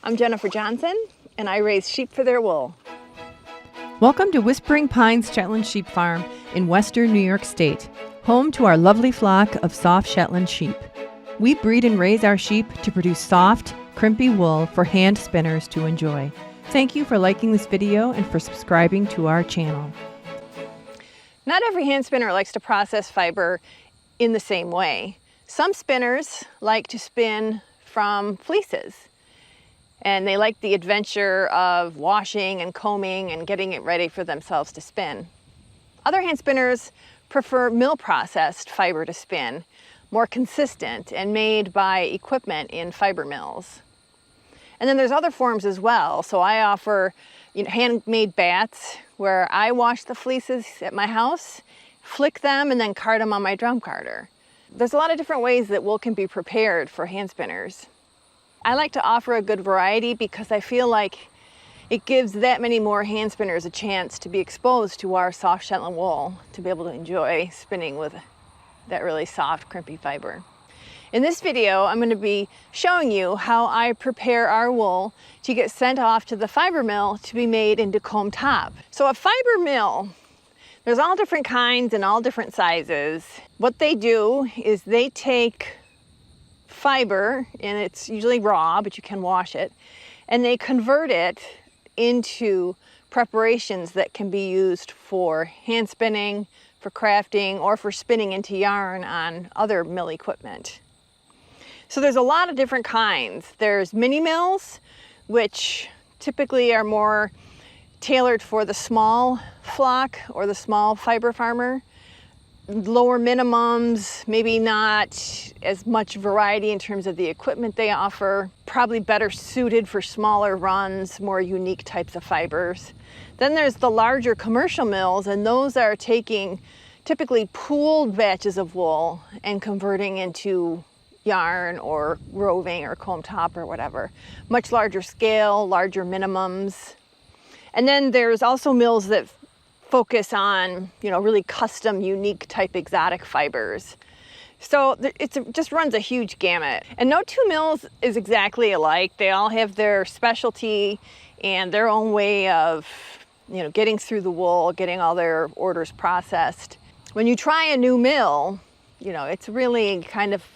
I'm Jennifer Johnson, and I raise sheep for their wool. Welcome to Whispering Pines Shetland Sheep Farm in western New York State, home to our lovely flock of soft Shetland sheep. We breed and raise our sheep to produce soft, crimpy wool for hand spinners to enjoy. Thank you for liking this video and for subscribing to our channel. Not every hand spinner likes to process fiber in the same way. Some spinners like to spin from fleeces, and they like the adventure of washing and combing and getting it ready for themselves to spin. Other hand spinners prefer mill processed fiber to spin, more consistent and made by equipment in fiber mills. And then there's other forms as well. So I offer handmade bats where I wash the fleeces at my house, flick them, and then card them on my drum carder. There's a lot of different ways that wool can be prepared for hand spinners. I like to offer a good variety because I feel like it gives that many more hand spinners a chance to be exposed to our soft Shetland wool, to be able to enjoy spinning with that really soft, crimpy fiber. In this video, I'm going to be showing you how I prepare our wool to get sent off to the fiber mill to be made into comb top. So a fiber mill, there's all different kinds and all different sizes. What they do is they take fiber, and it's usually raw, but you can wash it, and they convert it into preparations that can be used for hand spinning, for crafting, or for spinning into yarn on other mill equipment. So there's a lot of different kinds. There's mini mills, which typically are more tailored for the small flock or the small fiber farmer. Lower minimums, maybe not as much variety in terms of the equipment they offer, probably better suited for smaller runs, more unique types of fibers. Then there's the larger commercial mills, and those are taking typically pooled batches of wool and converting into yarn or roving or comb top or whatever. Much larger scale, larger minimums. And then there's also mills that focus on, really custom, unique type exotic fibers. So it just runs a huge gamut. And no two mills is exactly alike. They all have their specialty and their own way of, getting through the wool, getting all their orders processed. When you try a new mill, it's really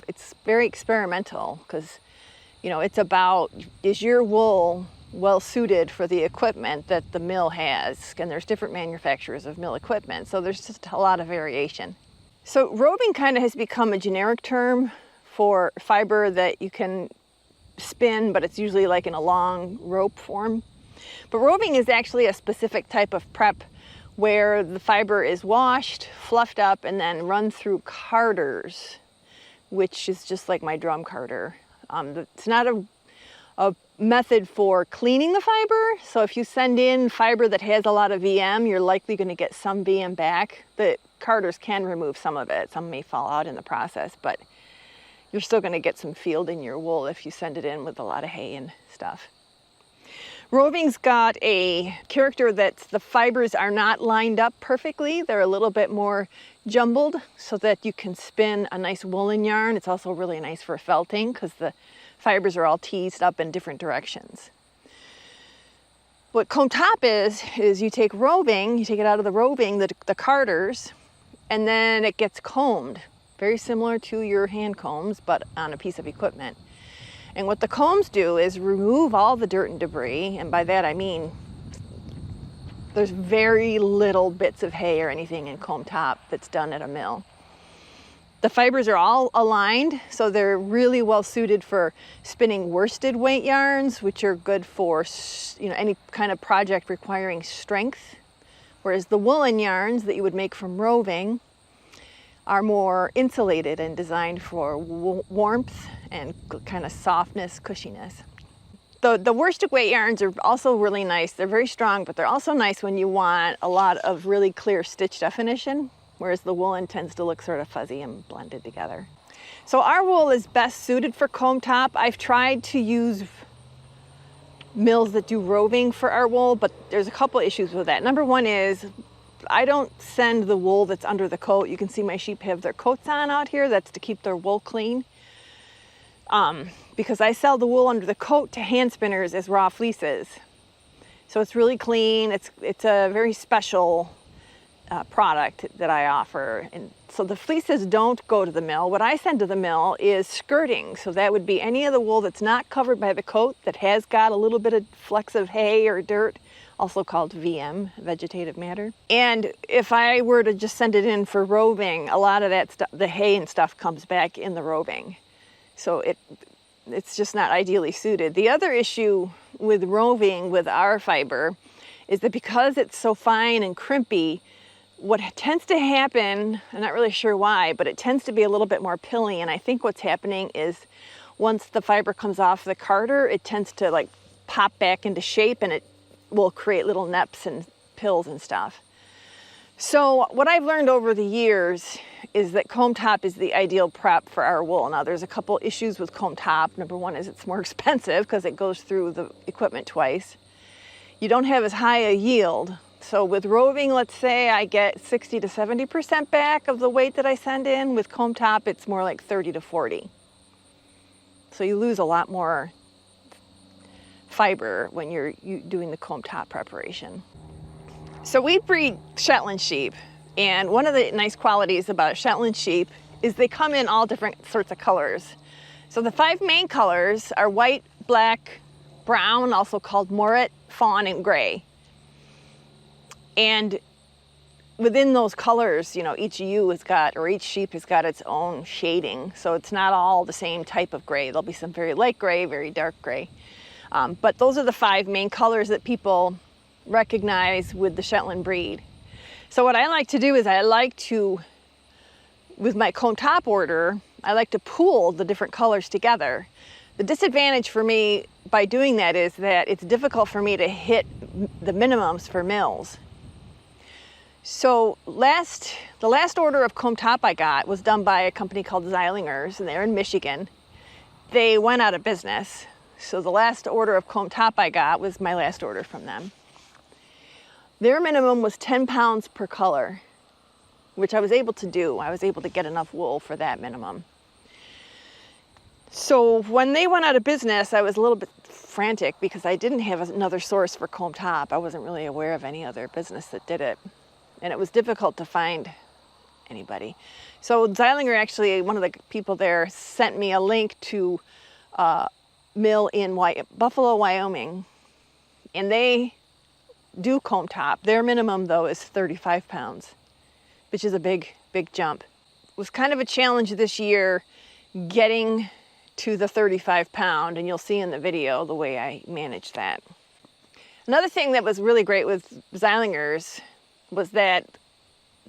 it's very experimental because, it's about, is your wool well suited for the equipment that the mill has? And there's different manufacturers of mill equipment, so there's just a lot of variation. So roving kind of has become a generic term for fiber that you can spin, but it's usually like in a long rope form. But roving is actually a specific type of prep where the fiber is washed, fluffed up, and then run through carders, which is just like my drum carder. It's not a method for cleaning the fiber. So if you send in fiber that has a lot of VM, you're likely going to get some VM back. The carders can remove some of it. Some may fall out in the process, but you're still going to get some field in your wool if you send it in with a lot of hay and stuff. Roving's got a character that the fibers are not lined up perfectly. They're a little bit more jumbled so that you can spin a nice woolen yarn. It's also really nice for felting because the fibers are all teased up in different directions. What comb top is you take roving, you take it out of the roving, the carders, and then it gets combed. Very similar to your hand combs, but on a piece of equipment. And what the combs do is remove all the dirt and debris, and by that I mean there's very little bits of hay or anything in comb top that's done at a mill. The fibers are all aligned, so they're really well suited for spinning worsted weight yarns, which are good for any kind of project requiring strength. Whereas the woolen yarns that you would make from roving are more insulated and designed for warmth and kind of softness, cushiness. The worsted weight yarns are also really nice. They're very strong, but they're also nice when you want a lot of really clear stitch definition, whereas the woolen tends to look sort of fuzzy and blended together. So our wool is best suited for comb top. I've tried to use mills that do roving for our wool, but there's a couple issues with that. Number one is I don't send the wool that's under the coat. You can see my sheep have their coats on out here. That's to keep their wool clean. because I sell the wool under the coat to hand spinners as raw fleeces. So it's really clean. It's a very special product that I offer. And so the fleeces don't go to the mill. What I send to the mill is skirting. So that would be any of the wool that's not covered by the coat, that has got a little bit of flecks of hay or dirt, also called VM, vegetative matter. And if I were to just send it in for roving, a lot of that stuff, the hay and stuff, comes back in the roving. So it's just not ideally suited. The other issue with roving with our fiber is that because it's so fine and crimpy, what tends to happen, I'm not really sure why, but it tends to be a little bit more pilly. And I think what's happening is once the fiber comes off the carder, it tends to like pop back into shape, and it will create little neps and pills and stuff. So what I've learned over the years is that comb top is the ideal prep for our wool. Now there's a couple issues with comb top. Number one is it's more expensive because it goes through the equipment twice. You don't have as high a yield. So with roving, let's say I get 60 to 70% back of the weight that I send in. With comb top, it's more like 30 to 40. So you lose a lot more fiber when you're doing the comb top preparation. So we breed Shetland sheep, and one of the nice qualities about Shetland sheep is they come in all different sorts of colors. So the 5 main colors are white, black, brown, also called moret, fawn, and gray. And within those colors, you know, each ewe has got, or each sheep has got its own shading. So it's not all the same type of gray. There'll be some very light gray, very dark gray. But those are the 5 main colors that people recognize with the Shetland breed. So what I like to do is I like to, with my comb top order, I like to pool the different colors together. The disadvantage for me by doing that is that it's difficult for me to hit the minimums for mills. So the last order of comb top I got was done by a company called Xilinger's, and they're in Michigan. They went out of business. So the last order of comb top I got was my last order from them. Their minimum was 10 pounds per color, which I was able to do. I was able to get enough wool for that minimum. So when they went out of business, I was a little bit frantic because I didn't have another source for comb top. I wasn't really aware of any other business that did it. And it was difficult to find anybody. So Xilinger, actually, one of the people there, sent me a link to a mill in Buffalo, Wyoming. And they do comb top. Their minimum, though, is 35 pounds, which is a big, big jump. It was kind of a challenge this year getting to the 35 pound, and you'll see in the video the way I managed that. Another thing that was really great with Xilinger's was that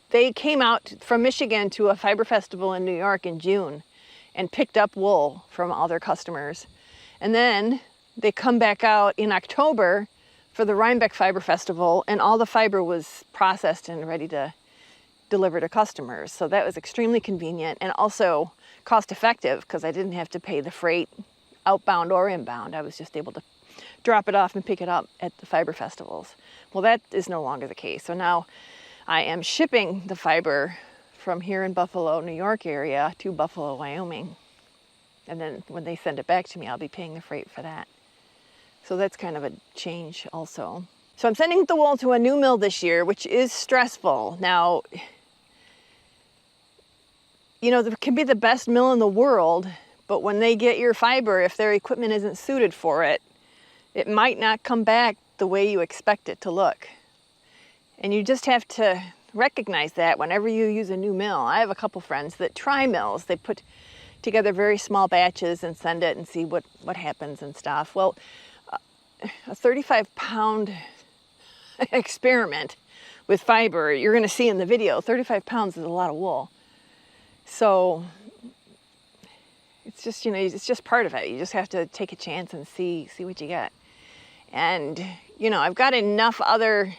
they came out from Michigan to a fiber festival in New York in June and picked up wool from all their customers. And then they come back out in October for the Rhinebeck Fiber Festival, and all the fiber was processed and ready to deliver to customers. So that was extremely convenient and also cost effective because I didn't have to pay the freight outbound or inbound. I was just able to drop it off and pick it up at the fiber festivals. Well, that is no longer the case. So now I am shipping the fiber from here in Buffalo, New York area to Buffalo, Wyoming. And then when they send it back to me, I'll be paying the freight for that. So that's kind of a change also. So I'm sending the wool to a new mill this year, which is stressful. Now, you know, it can be the best mill in the world, but when they get your fiber, if their equipment isn't suited for it, it might not come back the way you expect it to look. And you just have to recognize that whenever you use a new mill. I have a couple friends that try mills. They put together very small batches and send it and see what happens and stuff. Well, a 35 pound experiment with fiber, you're going to see in the video, 35 pounds is a lot of wool. So it's just, you know, it's just part of it. You just have to take a chance and see what you get. And, you know, I've got enough other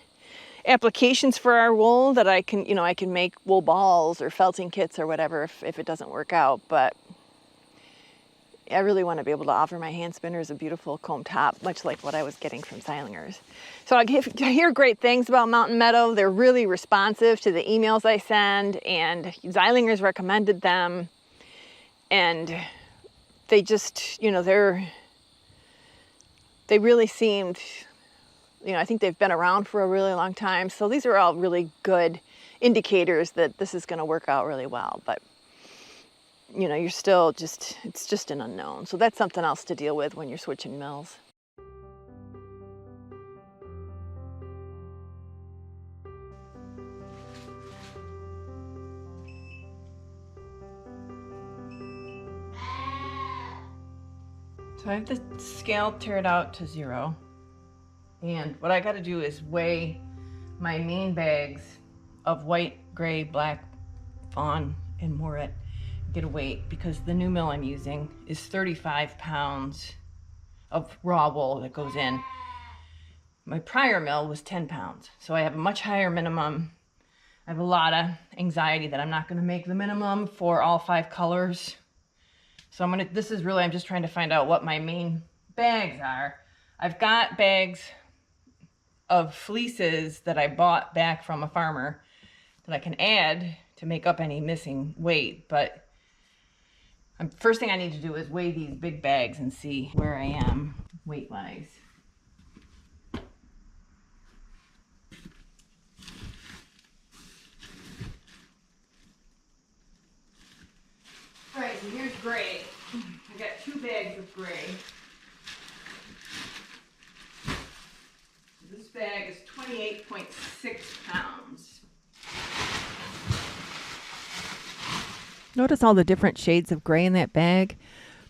applications for our wool that I can, you know, I can make wool balls or felting kits or whatever if it doesn't work out. But I really want to be able to offer my hand spinners a beautiful comb top, much like what I was getting from Xilinger's. So I hear great things about Mountain Meadow. They're really responsive to the emails I send, and Xilinger's recommended them. And they just, you know, they really seemed, you know, I think they've been around for a really long time. So these are all really good indicators that this is going to work out really well. But, you know, you're still just, it's just an unknown. So that's something else to deal with when you're switching mills. So I have the scale teared out to 0. And what I got to do is weigh my main bags of white, gray, black, fawn, and moret. Get a weight because the new mill I'm using is 35 pounds of raw wool that goes in. My prior mill was 10 pounds. So I have a much higher minimum. I have a lot of anxiety that I'm not going to make the minimum for all 5 colors. So this is really, I'm just trying to find out what my main bags are. I've got bags of fleeces that I bought back from a farmer that I can add to make up any missing weight. But first thing I need to do is weigh these big bags and see where I am weight-wise. All right, so here's gray. I got 2 bags of gray. This bag is 28.6 pounds. Notice all the different shades of gray in that bag.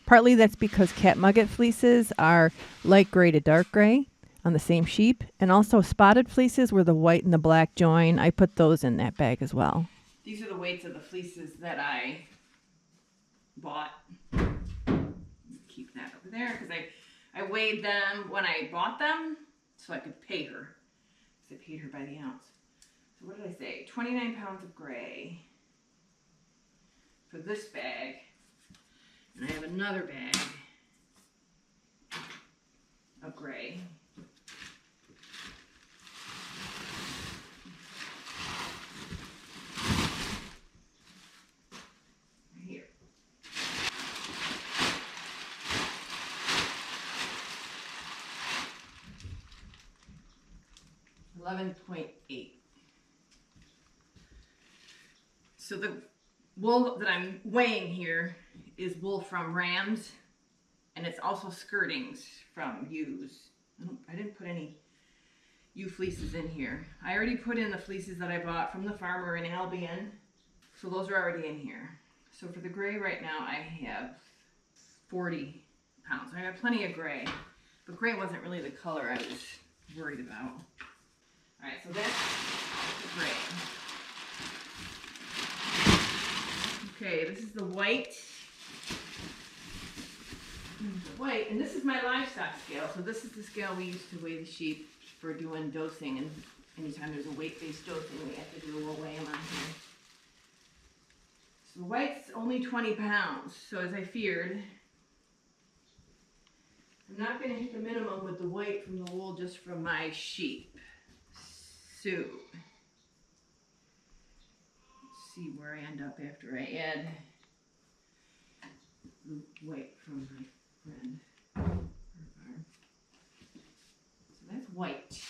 Partly that's because catnugget fleeces are light gray to dark gray on the same sheep. And also spotted fleeces where the white and the black join. I put those in that bag as well. These are the weights of the fleeces that I bought. Keep that over there because I weighed them when I bought them so I could pay her. Because I paid her by the ounce. So what did I say? 29 pounds of gray for this bag. And I have another bag of gray. Right here. 11.8. So the wool that I'm weighing here is wool from rams, and it's also skirtings from ewes. I didn't put any ewe fleeces in here. I already put in the fleeces that I bought from the farmer in Albion, so those are already in here. So for the gray right now, I have 40 pounds. I got plenty of gray, but gray wasn't really the color I was worried about. All right, so that's the gray. Okay, this is the white. The white, and this is my livestock scale. So this is the scale we use to weigh the sheep for doing dosing, and anytime there's a weight-based dosing, we have to do a little weigh them on here. So the white's only 20 pounds. So as I feared, I'm not going to hit the minimum with the weight from the wool just from my sheep. So let's see where I end up after I add the weight from my friend. So that's white.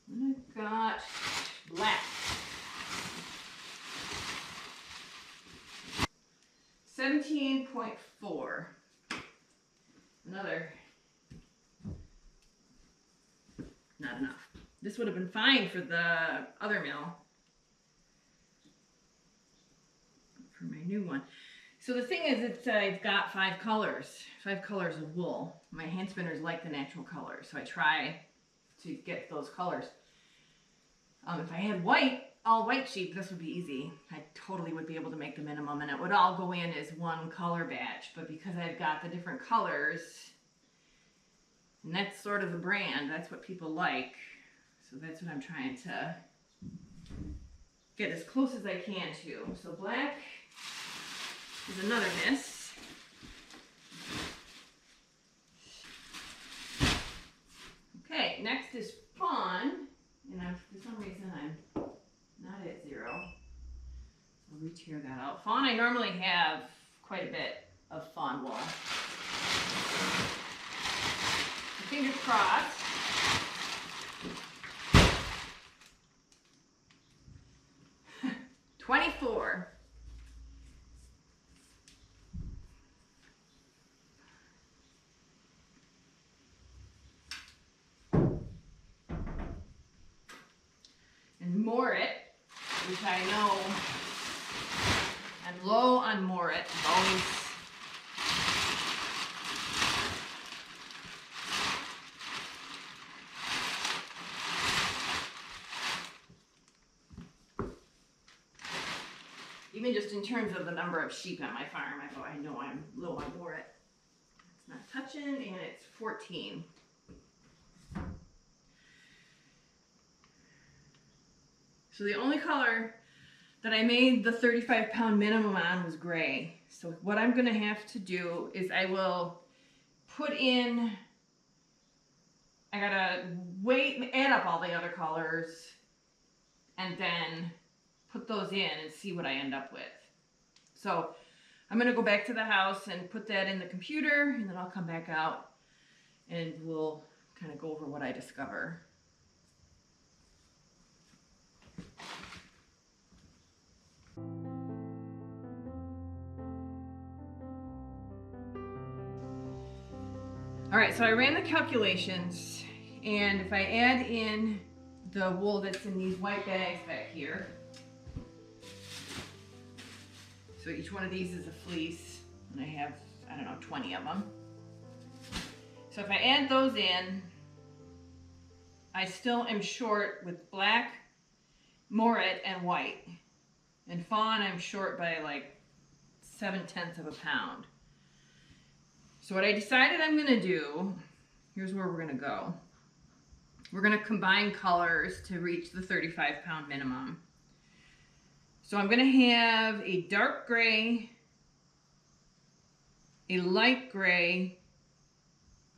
Then I've got black. 17.4. Another. Not enough. This would have been fine for the other mill. For my new one. So the thing is, I've got 5 colors of wool. My hand spinners like the natural colors, so I try to get those colors. If I had all white sheep, this would be easy. I totally would be able to make the minimum, and it would all go in as one color batch. But because I've got the different colors, and that's sort of the brand, that's what people like. So that's what I'm trying to get as close as I can to. So black is another miss. Okay, next is fawn. And for some reason I'm not at 0. Fawn, I normally have quite a bit of fawn wool. Fingers crossed. $24. And Morit, which I know I'm low on Morit. Always even just in terms of the number of sheep on my farm, I know I'm low on Morit. It's not touching, and it's 14. So the only color that I made the 35-pound minimum on was gray. So what I'm gonna have to do is I will put in, I gotta add up all the other colors and then put those in and see what I end up with. So I'm gonna go back to the house and put that in the computer, and then I'll come back out and we'll kind of go over what I discover. All right, so I ran the calculations, and if I add in the wool that's in these white bags back here, so each one of these is a fleece, and I have, I don't know, 20 of them. So if I add those in, I still am short with black, Morit, and white. And fawn, I'm short by like 7/10 of a pound. So what I decided I'm gonna do, here's where we're gonna go. We're gonna combine colors to reach the 35-pound minimum. So I'm gonna have a dark gray, a light gray,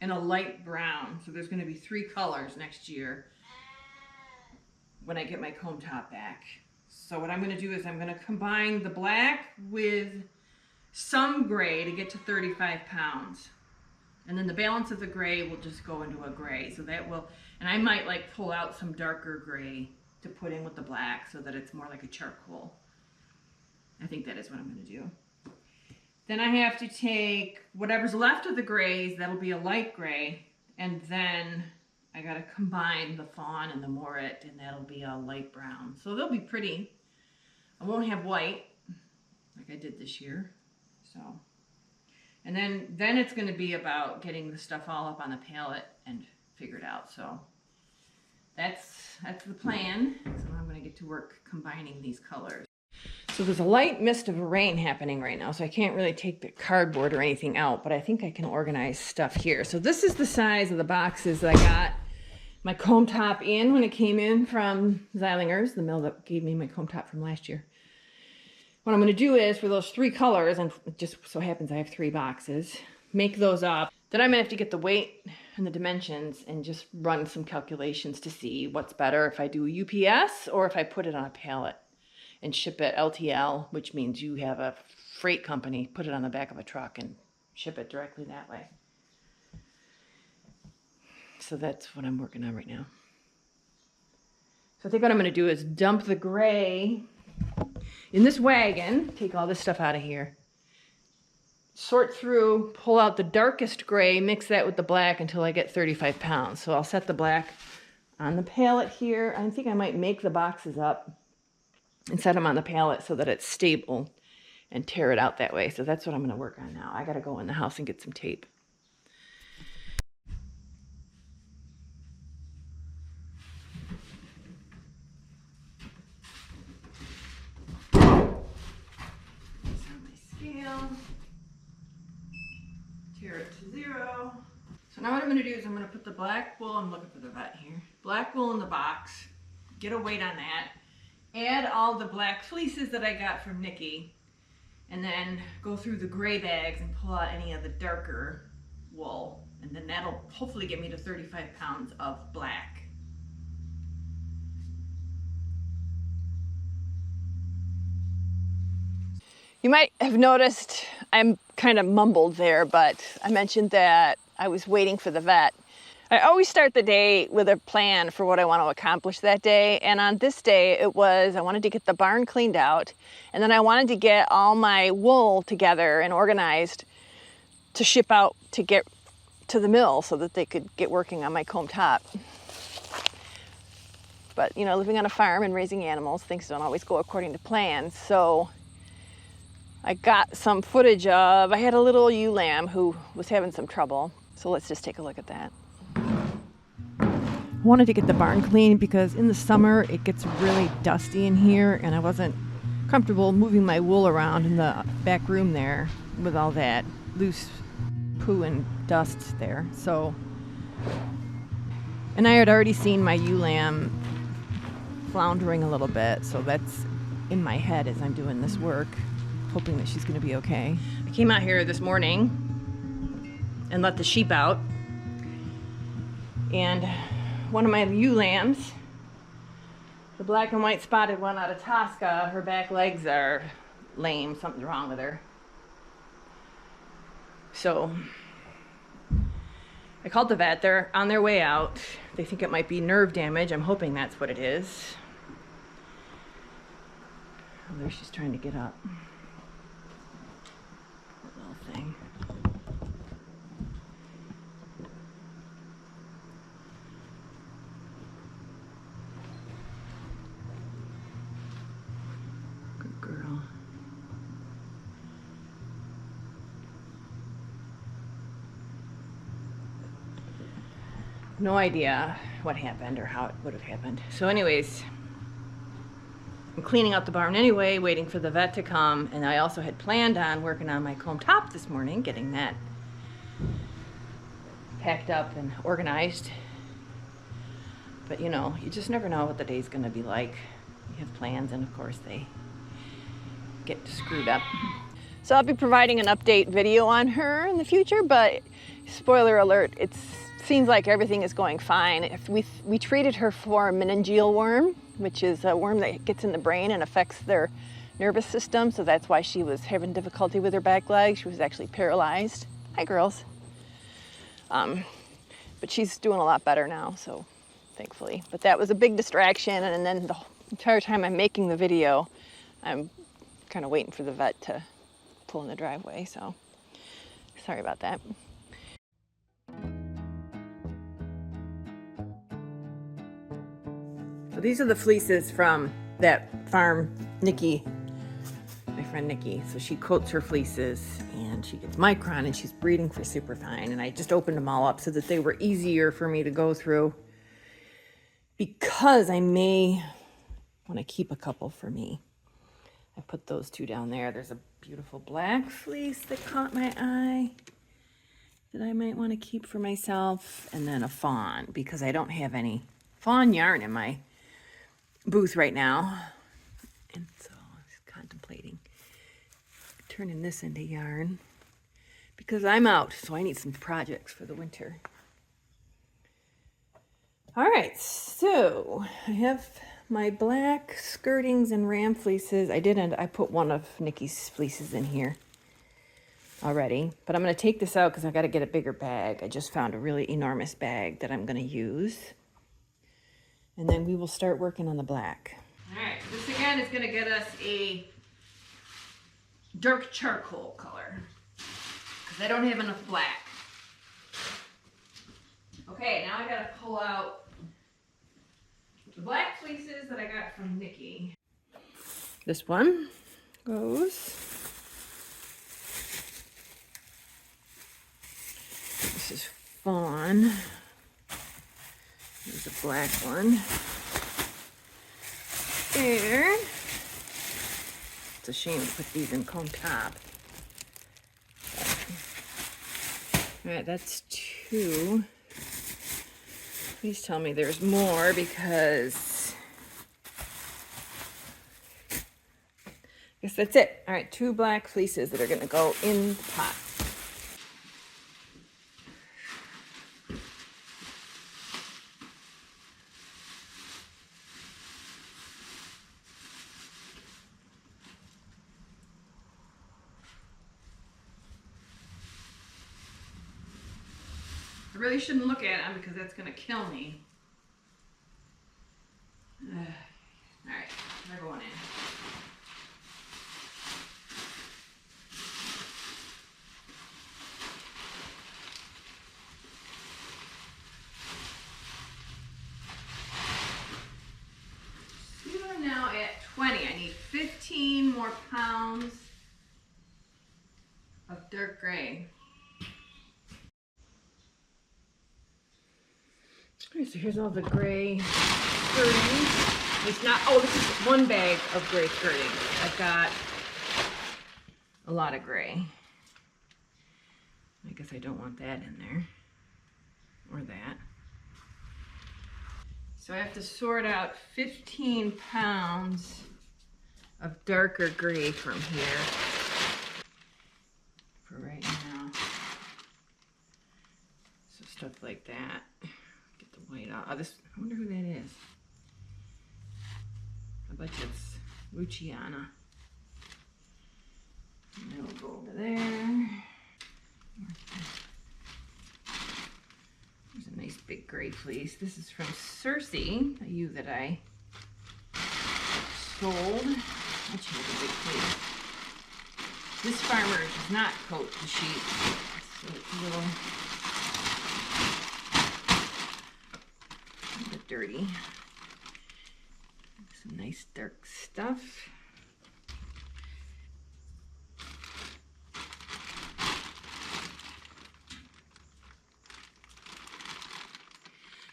and a light brown. So there's gonna be 3 colors next year when I get my comb top back. So what I'm gonna do is I'm gonna combine the black with some gray to get to 35 pounds. And then the balance of the gray will just go into a gray. So that will, and I might like pull out some darker gray to put in with the black so that it's more like a charcoal. I think that is what I'm gonna do. Then I have to take whatever's left of the grays, that'll be a light gray, and then I gotta combine the fawn and the Morit, and that'll be a light brown. So they'll be pretty. I won't have white like I did this year. So, and then it's going to be about getting the stuff all up on the pallet and figured out. So that's the plan. So I'm going to get to work combining these colors. So there's a light mist of rain happening right now, so I can't really take the cardboard or anything out, but I think I can organize stuff here. So this is the size of the boxes that I got my comb top in when it came in from Zeilinger's, the mill that gave me my comb top from last year. What I'm going to do is, for those 3 colors, and it just so happens I have 3 boxes, make those up. Then I'm going to have to get the weight and the dimensions and just run some calculations to see what's better, if I do UPS or if I put it on a pallet and ship it LTL, which means you have a freight company put it on the back of a truck and ship it directly that way. So that's what I'm working on right now. So I think what I'm going to do is dump the gray in this wagon, take all this stuff out of here, sort through, pull out the darkest gray, mix that with the black until I get 35 pounds. So I'll set the black on the pallet here. I think I might make the boxes up and set them on the pallet so that it's stable and tear it out that way. So that's what I'm going to work on now. I got to go in the house and get some tape. Tear it to 0. So now what I'm going to do is I'm going to put the black wool, I'm looking for the vet here, black wool in the box, get a weight on that, add all the black fleeces that I got from Nikki, and then go through the gray bags and pull out any of the darker wool, and then that'll hopefully get me to 35 pounds of black. You might have noticed I'm kind of mumbled there, but I mentioned that I was waiting for the vet. I always start the day with a plan for what I want to accomplish that day, and on this day it was I wanted to get the barn cleaned out, and then I wanted to get all my wool together and organized to ship out to get to the mill so that they could get working on my comb top. But you know, living on a farm and raising animals, things don't always go according to plan, so I got some footage of, I had a little ewe lamb who was having some trouble, so let's just take a look at that. I wanted to get the barn clean because in the summer it gets really dusty in here, and I wasn't comfortable moving my wool around in the back room there with all that loose poo and dust there. So, and I had already seen my ewe lamb floundering a little bit, so that's in my head as I'm doing this work, hoping that she's going to be okay. I came out here this morning and let the sheep out, and one of my ewe lambs, the black and white spotted one out of Tosca, her back legs are lame. Something's wrong with her. So I called the vet. They're on their way out. They think it might be nerve damage. I'm hoping that's what it is. Oh, there she's trying to get up. That little thing. Good girl. No idea what happened or how it would have happened. So anyways, I'm cleaning out the barn anyway, waiting for the vet to come, and I also had planned on working on my comb top this morning, getting that packed up and organized. But you know, you just never know what the day's gonna be like. You have plans, and of course they get screwed up. So I'll be providing an update video on her in the future, but spoiler alert, it seems like everything is going fine. If we treated her for a meningeal worm, which is a worm that gets in the brain and affects their nervous system, so that's why she was having difficulty with her back leg. She was actually paralyzed. Hi, girls. But she's doing a lot better now, so thankfully. But that was a big distraction, and then the entire time I'm making the video, I'm kind of waiting for the vet to pull in the driveway, so sorry about that. So these are the fleeces from that farm, Nikki, my friend Nikki. So she coats her fleeces and she gets micron and she's breeding for superfine. And I just opened them all up so that they were easier for me to go through, because I may want to keep a couple for me. I put those two down there. There's a beautiful black fleece that caught my eye that I might want to keep for myself, and then a fawn, because I don't have any fawn yarn in my booth right now. And so I was contemplating turning this into yarn because I'm out, so I need some projects for the winter. All right, so I have my black skirtings and ram fleeces. I put one of Nikki's fleeces in here already, but I'm going to take this out because I got to get a bigger bag. I just found a really enormous bag that I'm going to use. And then we will start working on the black. All right, this again is going to get us a dark charcoal color because I don't have enough black. Okay, now I got to pull out the black fleeces that I got from Nikki. This one goes. This is fawn. There's a black one. There. It's a shame to put these in comb top. All right, that's two. Please tell me there's more, because I guess that's it. All right, two black fleeces that are going to go in the pot. really shouldn't look at them because that's gonna kill me. All right, they're going in. We're now at 20. I need 15 more pounds of dark gray. Okay, so here's all the gray skirtings. It's not, oh, this is one bag of gray skirtings. I've got a lot of gray. I guess I don't want that in there, or that. So I have to sort out 15 pounds of darker gray from here for right now. So stuff like that. Get the white out. Oh, this, I wonder who that is. I bet you it's Luciana. And then we'll go over there. There's a nice big gray fleece. This is from Circe, a ewe that I sold. That she has a big fleece. This farmer does not coat the sheep, so it's a little bit dirty. Some nice dark stuff.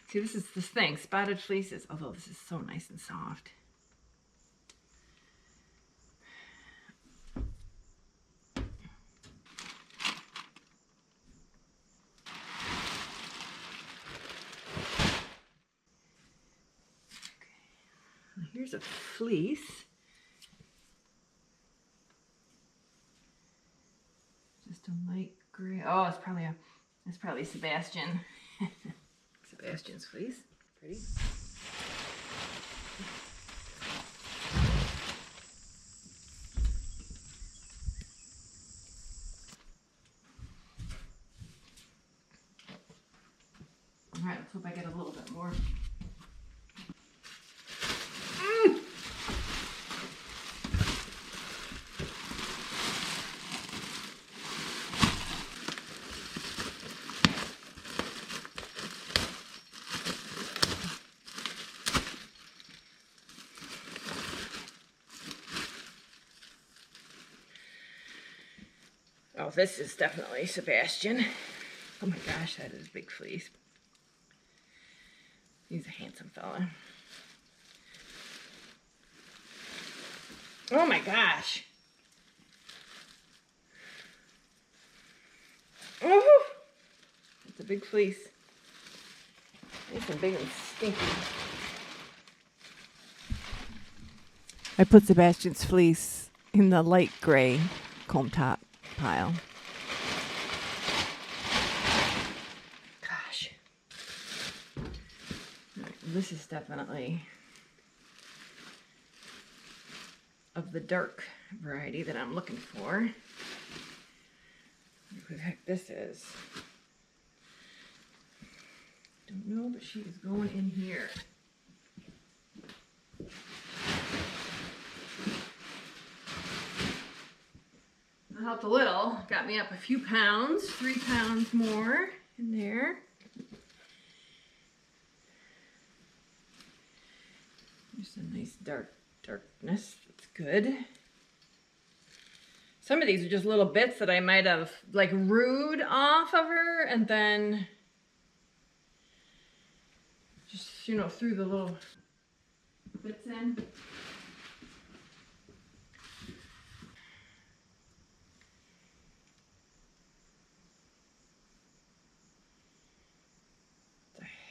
See, this is the thing, spotted fleeces, although this is so nice and soft. Okay. Here's a fleece. Just a light gray. Oh, it's probably Sebastian. Sebastian's fleece. Pretty. All right, let's hope I get a little bit more. Oh, this is definitely Sebastian. Oh my gosh, that is a big fleece. He's a handsome fella. Oh my gosh. Oh, that's a big fleece. Nice and big and stinky. I put Sebastian's fleece in the light gray comb top pile. Gosh. Right, this is definitely of the dark variety that I'm looking for. Who the heck this is? Don't know, but she is going in here. That helped a little. Got me up a few pounds, 3 pounds more in there. There's a nice darkness. That's good. Some of these are just little bits that I might have like rued off of her and then just, you know, threw the little bits in.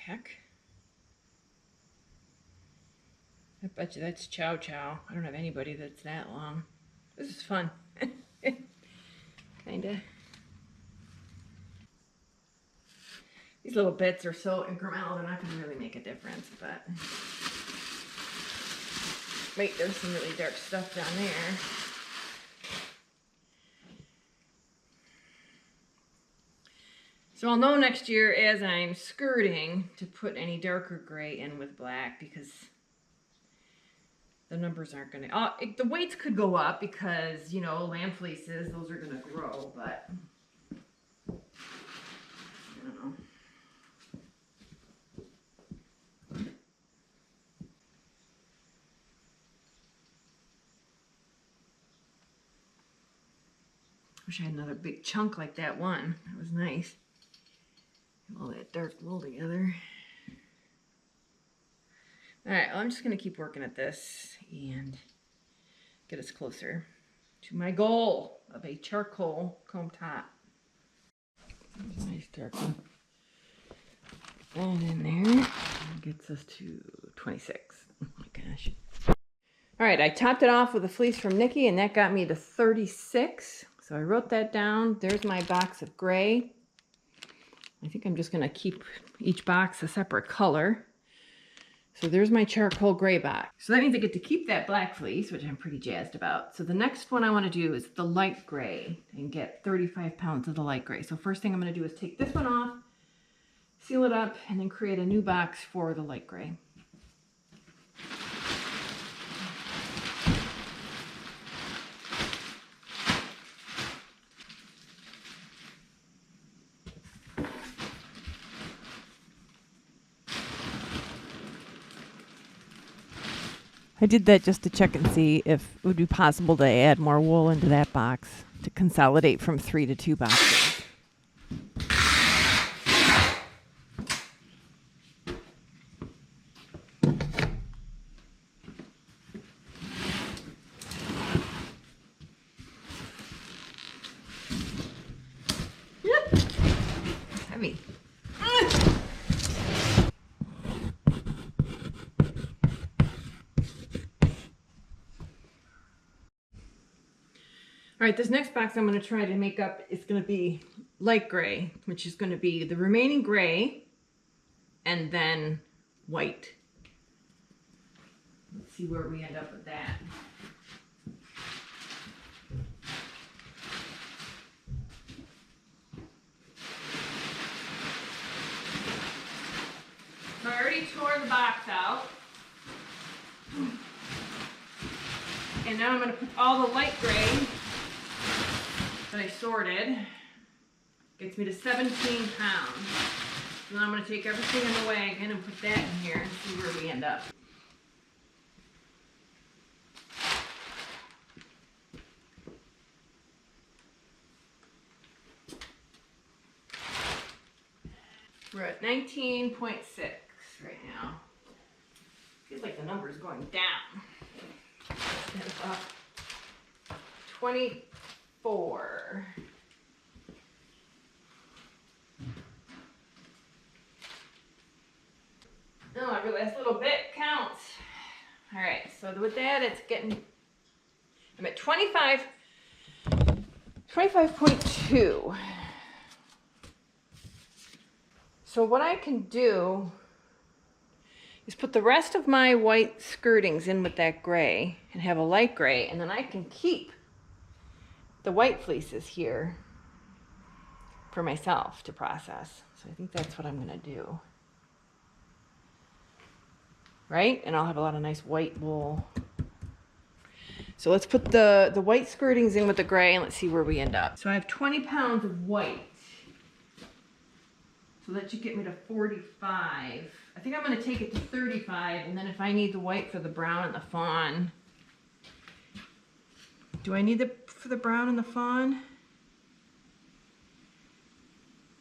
Heck. I bet you that's Chow Chow. I don't have anybody that's that long. This is fun. Kinda. These little bits are so incremental, they're not gonna really make a difference, but wait, there's some really dark stuff down there. So I'll know next year as I'm skirting to put any darker gray in with black, because the numbers aren't going to... the weights could go up because, you know, lamb fleeces, those are going to grow, but I don't know. Wish I had another big chunk like that one. That was nice. All that dark wool together. All right, well, I'm just going to keep working at this and get us closer to my goal of a charcoal comb top. Nice dark one. And in there, gets us to 26. Oh my gosh. All right, I topped it off with a fleece from Nikki, and that got me to 36. So I wrote that down. There's my box of gray. I think I'm just going to keep each box a separate color. So there's my charcoal gray box. So that means I get to keep that black fleece, which I'm pretty jazzed about. So the next one I want to do is the light gray and get 35 pounds of the light gray. So first thing I'm going to do is take this one off, seal it up, and then create a new box for the light gray. I did that just to check and see if it would be possible to add more wool into that box to consolidate from 3 to 2 boxes. Heavy. All right, this next box I'm going to try to make up is going to be light gray, which is going to be the remaining gray and then white. Let's see where we end up with that. So I already tore the box out. And now I'm going to put all the light gray that I sorted. Gets me to 17 pounds. So then I'm going to take everything in the wagon and put that in here and see where we end up. We're at 19.6 right now. Feels like the number's going down. Instead of up. 24. Oh, every last little bit counts. All right, so with that, it's getting, I'm at 25.2. So what I can do is put the rest of my white skirtings in with that gray and have a light gray, and then I can keep the white fleeces here for myself to process. So I think that's what I'm gonna do. Right? And I'll have a lot of nice white wool. So let's put the white skirtings in with the gray and let's see where we end up. So I have 20 pounds of white. So that should get me to 45. I think I'm going to take it to 35, and then if I need the white for the brown and the fawn. Do I need for the brown and the fawn?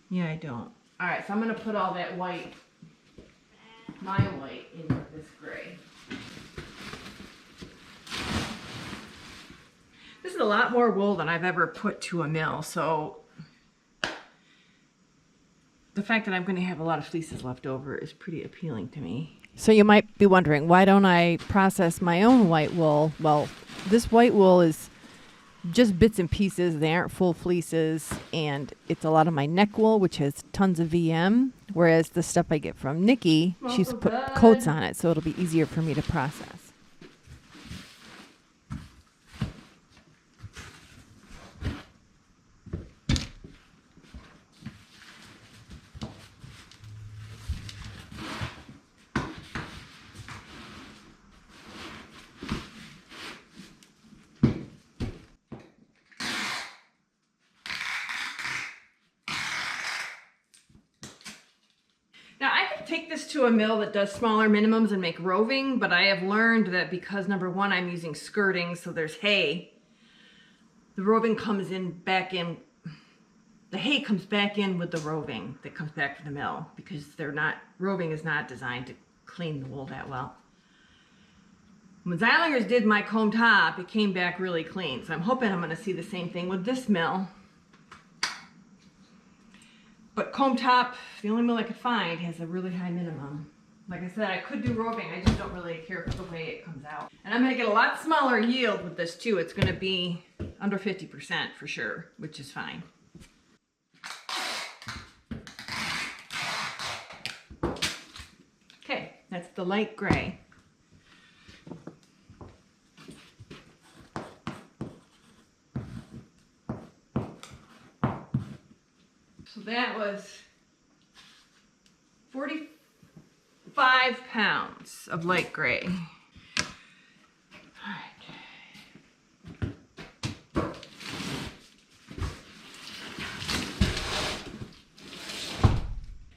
Yeah, I don't. All right, so I'm going to put all that white, my white, in with this gray. This is a lot more wool than I've ever put to a mill, so the fact that I'm going to have a lot of fleeces left over is pretty appealing to me. So you might be wondering, why don't I process my own white wool? Well, this white wool is just bits and pieces. They aren't full fleeces, and it's a lot of my neck wool, which has tons of VM, whereas the stuff I get from Nikki, she's put coats on it, so it'll be easier for me to process. take this to a mill that does smaller minimums and make roving, but I have learned that because number one, I'm using skirting, so there's hay, the roving comes in back in, the hay comes back in with the roving that comes back from the mill, because roving is not designed to clean the wool that well. When Zeilingers did my comb top, it came back really clean. So I'm hoping I'm going to see the same thing with this mill. But comb top, the only mill I could find, has a really high minimum. Like I said, I could do roving, I just don't really care for the way it comes out. And I'm going to get a lot smaller yield with this too. It's going to be under 50% for sure, which is fine. Okay, that's the light gray. So that was 45 pounds of light gray. All right.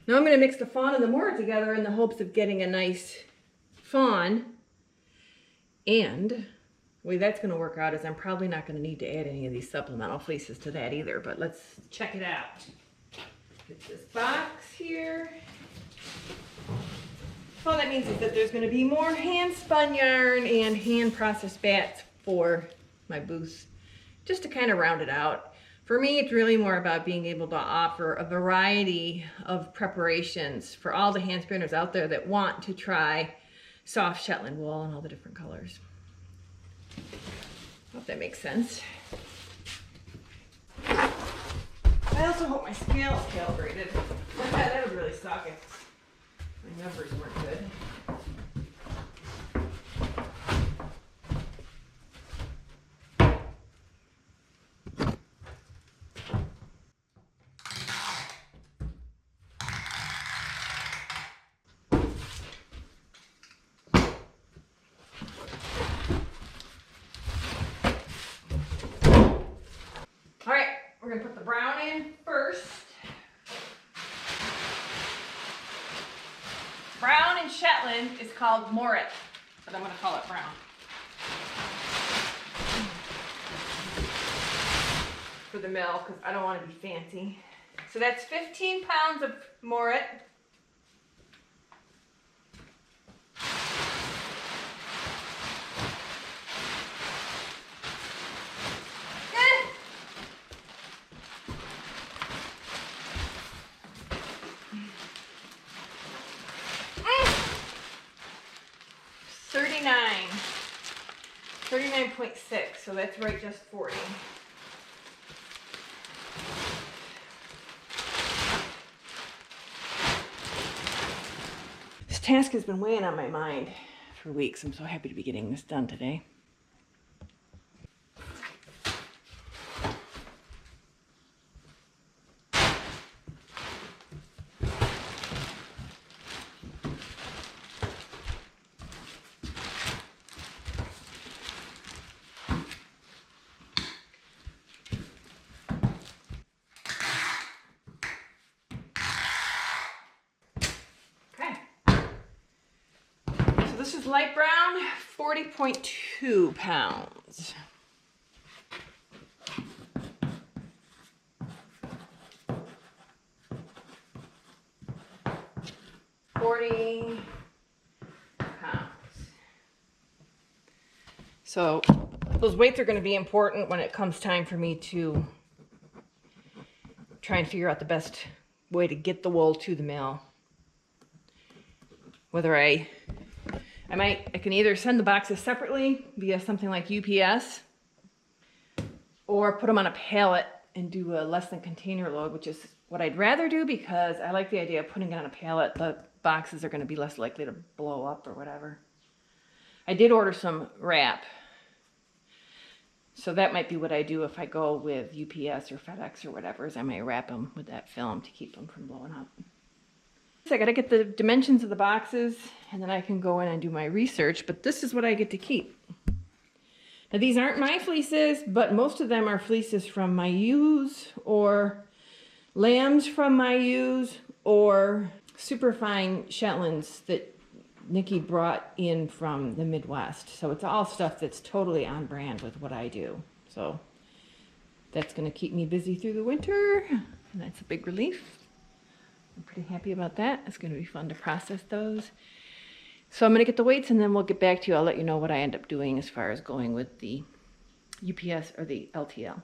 Now I'm going to mix the fawn and the moor together in the hopes of getting a nice fawn. And the way that's going to work out is I'm probably not going to need to add any of these supplemental fleeces to that either, but let's check it out. Get this box here. All that means is that there's going to be more hand spun yarn and hand processed bats for my booth, just to kind of round it out. For me, it's really more about being able to offer a variety of preparations for all the hand spinners out there that want to try soft Shetland wool in all the different colors. Hope that makes sense. I also hope my scale is calibrated. That would really suck if my numbers weren't good. All right, we're gonna put the brown in first. Brown in Shetland is called Morit, but I'm gonna call it brown. For the mill, because I don't want to be fancy. So that's 15 pounds of Morit. $39.6, so that's right, just 40. This task has been weighing on my mind for weeks. I'm so happy to be getting this done today. This is light brown, 40.2 pounds. £40. So those weights are going to be important when it comes time for me to try and figure out the best way to get the wool to the mill. Whether I can either send the boxes separately via something like UPS, or put them on a pallet and do a less than container load, which is what I'd rather do, because I like the idea of putting it on a pallet. The boxes are going to be less likely to blow up or whatever. I did order some wrap, so that might be what I do if I go with UPS or FedEx or whatever, is I might wrap them with that film to keep them from blowing up. So I got to get the dimensions of the boxes, and then I can go in and do my research, but this is what I get to keep. Now these aren't my fleeces, but most of them are fleeces from my ewes, or lambs from my ewes, or super fine Shetlands that Nikki brought in from the Midwest. So it's all stuff that's totally on brand with what I do. So that's going to keep me busy through the winter, and that's a big relief. I'm pretty happy about that. It's going to be fun to process those. So I'm going to get the weights and then we'll get back to you. I'll let you know what I end up doing as far as going with the UPS or the LTL.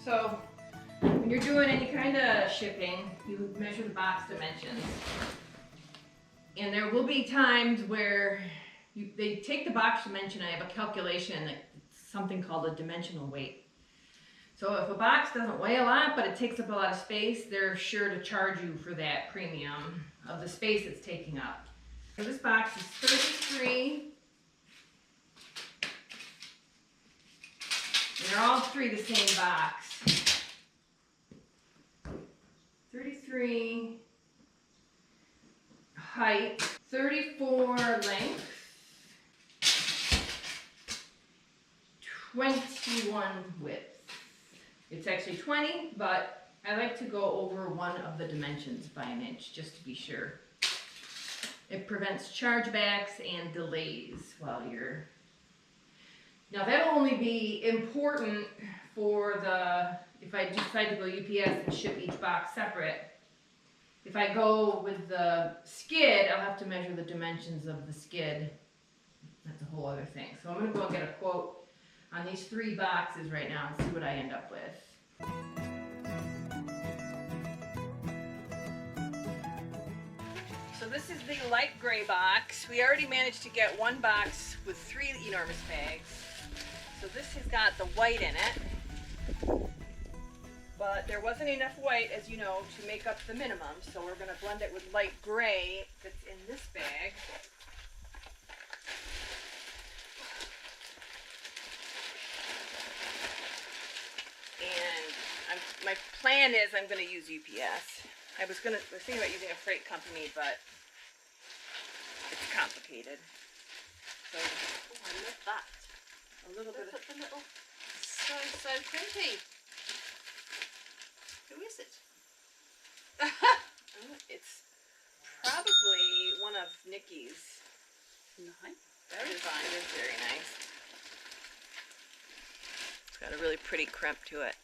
So when you're doing any kind of shipping, you measure the box dimensions. And there will be times where they take the box dimension. I have a calculation, something called a dimensional weight. So if a box doesn't weigh a lot, but it takes up a lot of space, they're sure to charge you for that premium of the space it's taking up. So this box is 33. And they're all three the same box. 33 height, 34 length, 21 width. It's actually 20, but I like to go over one of the dimensions by an inch just to be sure. It prevents chargebacks and delays while you're... Now that'll only be important for if I decide to go UPS and ship each box separate. If I go with the skid, I'll have to measure the dimensions of the skid. That's a whole other thing. So I'm going to go and get a quote on these three boxes right now and see what I end up with. So this is the light gray box. We already managed to get one box with 3 enormous bags. So this has got the white in it. But there wasn't enough white, as you know, to make up the minimum, so we're going to blend it with light gray that's in this bag. And my plan is I'm going to use UPS. I was thinking about using a freight company, but it's complicated. So, I love that. a little bit Look of... at the little... So pretty. Who is it? It's probably one of Nikki's. Nice. Very fine. It is very nice. It's got a really pretty crimp to it.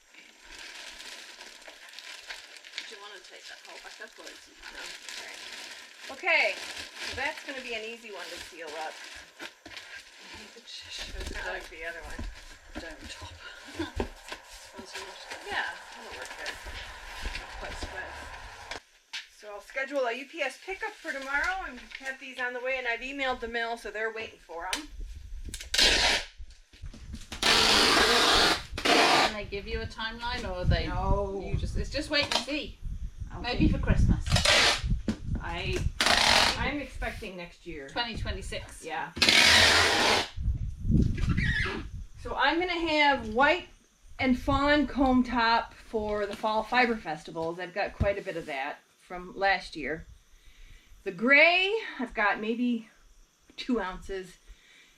Do you want to take that whole back up or is it No, right. Okay, so that's going to be an easy one to seal up. It's not like the other one. dome top? Yeah, that'll work good. Quite square. So I'll schedule a UPS pickup for tomorrow and have these on the way, and I've emailed the mill, so they're waiting for them. Can they give you a timeline or are they? No. It's just wait and see. Okay. Maybe for Christmas. I'm expecting next year. 2026. Yeah. So I'm gonna have white and fawn comb top for the fall fiber festivals. I've got quite a bit of that from last year. The gray, I've got maybe 2 ounces.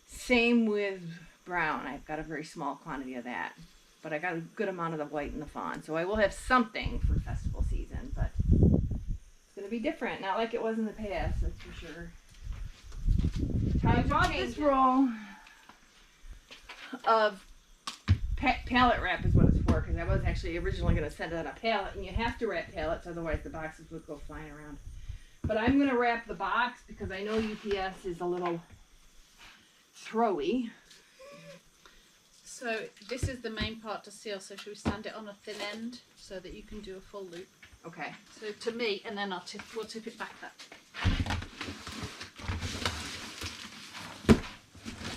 Same with brown. I've got a very small quantity of that. But I got a good amount of the white and the fawn. So I will have something for festival season, but it's gonna be different. Not like it was in the past, that's for sure. I bought this roll of pallet wrap is what it's for, because I was actually originally going to send it on a pallet, and you have to wrap pallets, otherwise the boxes would go flying around. But I'm going to wrap the box because I know UPS is a little throwy. So this is the main part to seal, so should we stand it on a thin end so that you can do a full loop? Okay. So to me, and then we'll tip it back that.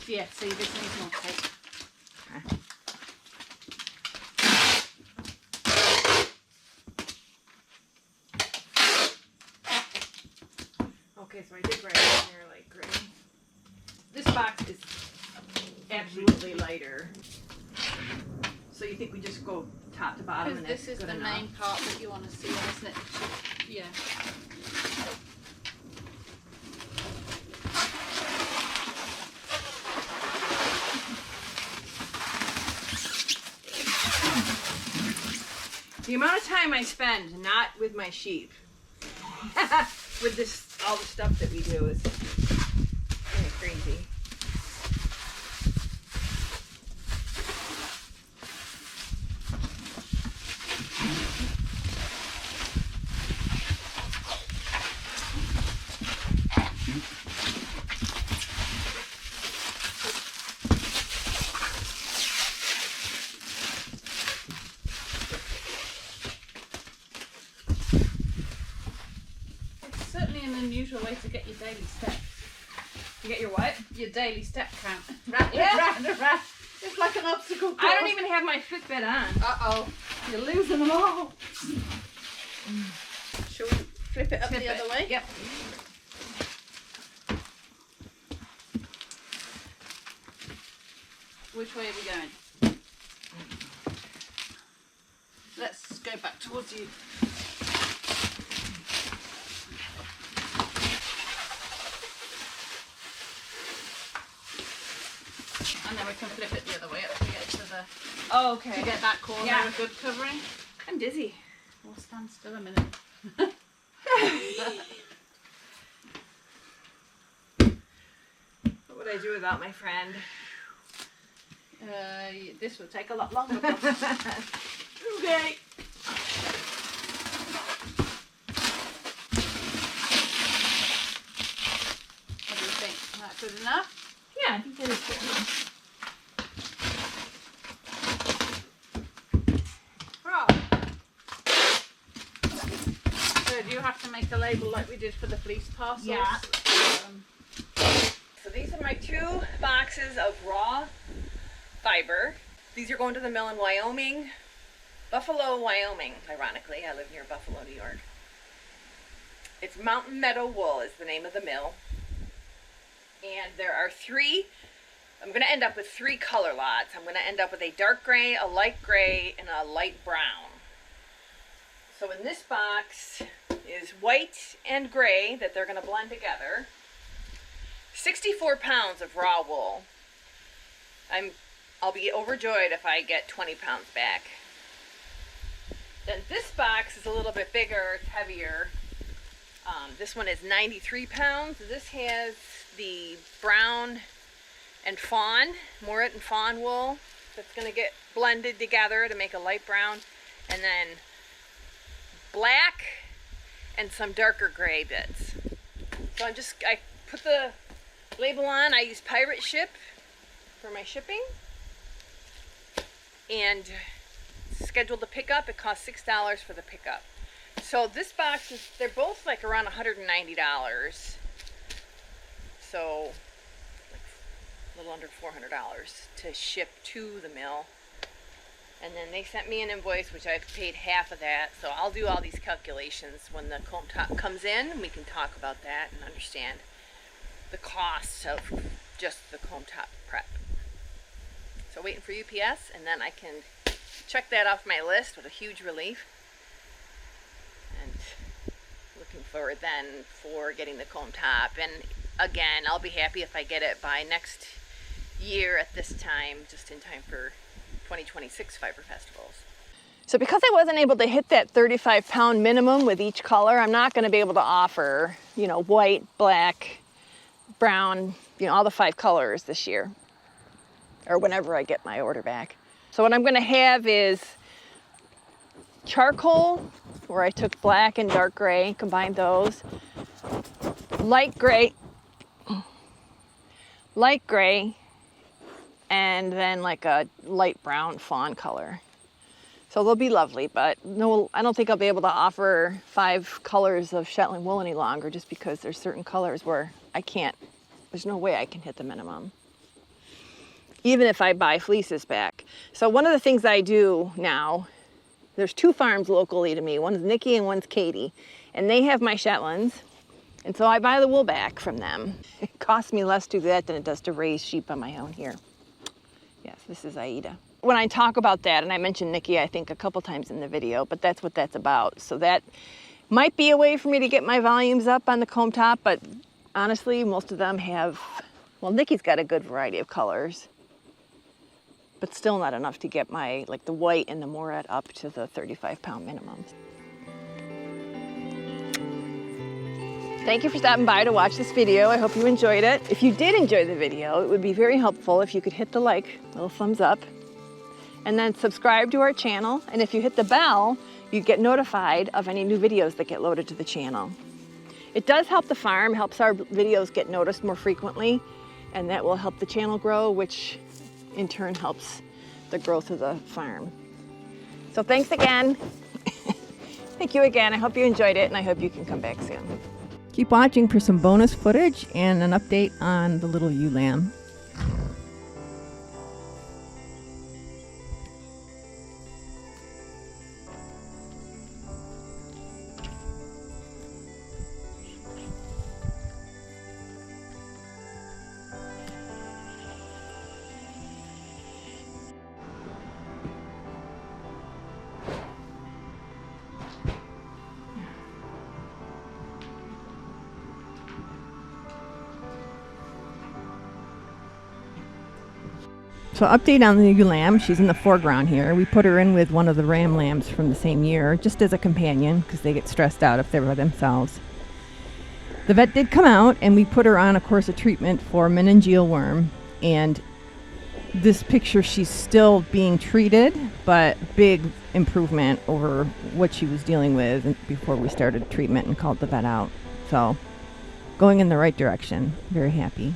Yeah, see this needs more tape. Okay, so I did write in here like gray. This box is absolutely lighter. So you think we just go top to bottom and Because that's this is good the enough? main part that you want to seal, isn't it? Yeah. The amount of time I spend not with my sheep, with this, all the stuff that we do is kind of crazy. Unusual way to get your daily steps. You get your what? Your daily step count. Round and round. It's like an obstacle course. I don't even have my Fitbit on. Uh-oh. You're losing them all. Shall we flip it up the other way? Yep. Which way are we going? Let's go back towards you. And then we can flip it the other way up to get to the. Oh, okay. To get that corner Yeah. a good covering. I'm dizzy. We'll stand still a minute. What would I do without my friend? This will take a lot longer. Okay. What do you think? Is that good enough? Yeah, I think that is good. So do you have to make a label like we did for the fleece parcels? Yeah. So these are my 2 boxes of raw fiber. These are going to the mill in Wyoming. Buffalo, Wyoming, ironically. I live near Buffalo, New York. It's Mountain Meadow Wool is the name of the mill. And there are 3, I'm going to end up with 3 color lots. I'm going to end up with a dark gray, a light gray, and a light brown. So in this box is white and gray that they're going to blend together. 64 pounds of raw wool. I'll be overjoyed if I get 20 pounds back. Then this box is a little bit bigger, it's heavier. This one is 93 pounds. This has the brown and fawn, Morit and fawn wool that's going to get blended together to make a light brown. And then black and some darker gray bits. So I put the label on. I use Pirate Ship for my shipping. And scheduled the pickup. It costs $6 for the pickup. So this box is, they're both like around $190. So like a little under $400 to ship to the mill. And then they sent me an invoice, which I've paid half of that. So I'll do all these calculations when the comb top comes in. We can talk about that and understand the cost of just the comb top prep. So waiting for UPS, and then I can check that off my list with a huge relief. And looking forward then for getting the comb top. And again, I'll be happy if I get it by next year at this time, just in time for 2026 fiber festivals. So because I wasn't able to hit that 35-pound minimum with each color, I'm not going to be able to offer, white, black, brown, all the 5 colors this year, or whenever I get my order back. So what I'm going to have is charcoal, where I took black and dark gray, combined those, light gray, and then like a light brown fawn color. So they'll be lovely, but no, I don't think I'll be able to offer 5 colors of Shetland wool any longer, just because there's certain colors where I can't, there's no way I can hit the minimum, even if I buy fleeces back. So one of the things I do now, there's 2 farms locally to me. One's Nikki and one's Katie, and they have my Shetlands. And so I buy the wool back from them. It costs me less to do that than it does to raise sheep on my own here. Yes, this is Aida. When I talk about that, and I mentioned Nikki, I think a couple times in the video, but that's what that's about. So that might be a way for me to get my volumes up on the comb top, but honestly, most of them have, well, Nikki's got a good variety of colors. but still not enough to get my, like the white and the moret up to the 35-pound minimums. Thank you for stopping by to watch this video. I hope you enjoyed it. If you did enjoy the video, it would be very helpful if you could hit the little thumbs up, and then subscribe to our channel. And if you hit the bell, you get notified of any new videos that get loaded to the channel. It does help the farm, helps our videos get noticed more frequently, and that will help the channel grow, which in turn helps the growth of the farm. So thanks again. Thank you again. I hope you enjoyed it, and I hope you can come back soon. Keep watching for some bonus footage and an update on the little ewe lamb. So update on the ewe lamb, she's in the foreground here. We put her in with one of the ram lambs from the same year, just as a companion, because they get stressed out if they're by themselves. The vet did come out, and we put her on a course of treatment for meningeal worm, and this picture, she's still being treated, but big improvement over what she was dealing with before we started treatment and called the vet out. So going in the right direction. Very happy.